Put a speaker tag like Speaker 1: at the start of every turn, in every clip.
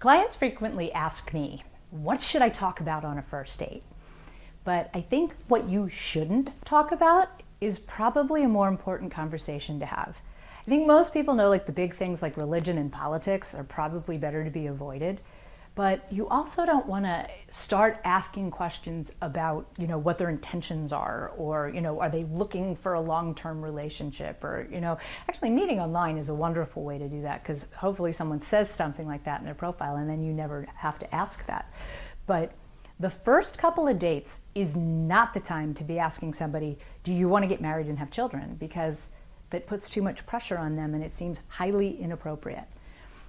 Speaker 1: Clients frequently ask me, what should I talk about on a first date? But I think what you shouldn't talk about is probably a more important conversation to have. I think most people know like the big things like religion and politics are probably better to be avoided. But you also don't want to start asking questions about, what their intentions are, or, are they looking for a long-term relationship, or, actually meeting online is a wonderful way to do that because hopefully someone says something like that in their profile and then you never have to ask that. But the first couple of dates is not the time to be asking somebody, do you want to get married and have children? Because that puts too much pressure on them and it seems highly inappropriate.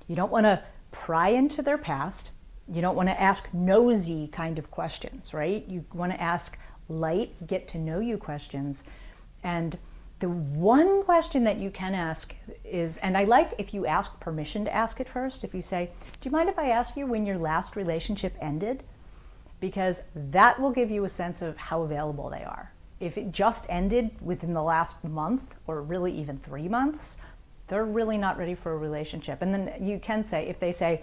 Speaker 1: You don't want to pry into their past. You don't want to ask nosy kind of questions, right? You want to ask light, get to know you questions. And the one question that you can ask is, and I like if you ask permission to ask it first, if you say, do you mind if I ask you when your last relationship ended? Because that will give you a sense of how available they are. If it just ended within the last month, or really even 3 months, they're really not ready for a relationship. And then you can say, if they say,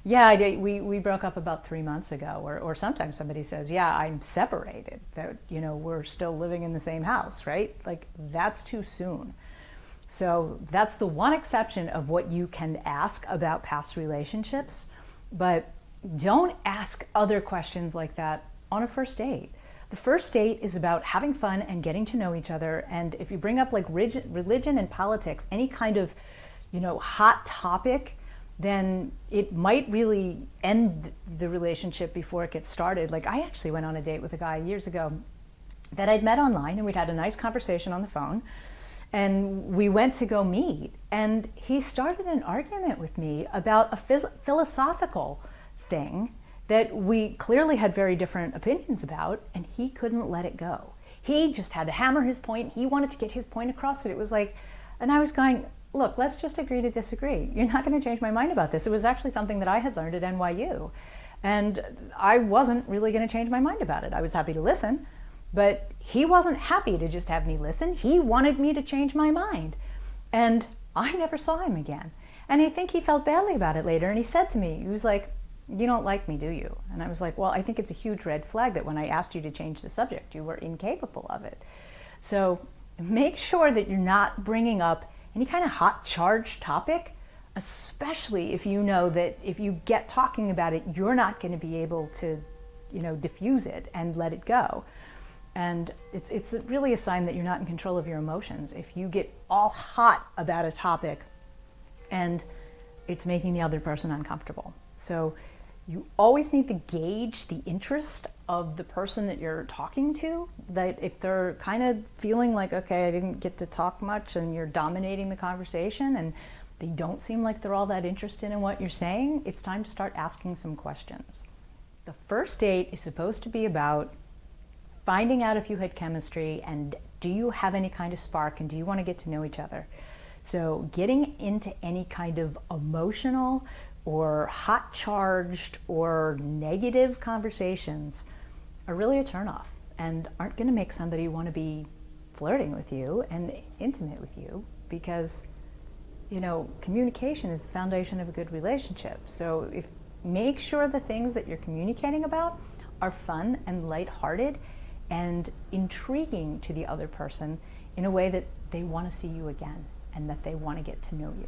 Speaker 1: yeah, we broke up about 3 months ago, or sometimes somebody says, yeah, I'm separated, that, we're still living in the same house, right? Like, that's too soon. So that's the one exception of what you can ask about past relationships, but don't ask other questions like that on a first date. The first date is about having fun and getting to know each other, and if you bring up like religion and politics, any kind of, hot topic, then it might really end the relationship before it gets started. Like, I actually went on a date with a guy years ago that I'd met online, and we'd had a nice conversation on the phone, and we went to go meet, and he started an argument with me about a philosophical thing that we clearly had very different opinions about, and he couldn't let it go. He just had to hammer his point. He wanted to get his point across, and it was like, and I was going, look, let's just agree to disagree. You're not going to change my mind about this. It was actually something that I had learned at NYU. And I wasn't really going to change my mind about it. I was happy to listen, but he wasn't happy to just have me listen. He wanted me to change my mind. And I never saw him again. And I think he felt badly about it later. And he said to me, he was like, you don't like me, do you? And I was like, well, I think it's a huge red flag that when I asked you to change the subject, you were incapable of it. So make sure that you're not bringing up any kind of hot charged topic, especially if you know that if you get talking about it, you're not going to be able to, diffuse it and let it go. And it's really a sign that you're not in control of your emotions. If you get all hot about a topic and it's making the other person uncomfortable. So you always need to gauge the interest of the person that you're talking to, that if they're kind of feeling like, okay, I didn't get to talk much, and you're dominating the conversation and they don't seem like they're all that interested in what you're saying, it's time to start asking some questions. The first date is supposed to be about finding out if you had chemistry and do you have any kind of spark and do you want to get to know each other. So getting into any kind of emotional or hot charged or negative conversations are really a turnoff and aren't going to make somebody want to be flirting with you and intimate with you, because communication is the foundation of a good relationship. So make sure the things that you're communicating about are fun and lighthearted and intriguing to the other person in a way that they want to see you again and that they want to get to know you.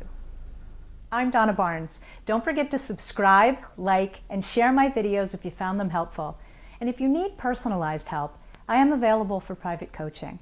Speaker 1: I'm Donna Barnes. Don't forget to subscribe, like, and share my videos if you found them helpful. And if you need personalized help, I am available for private coaching.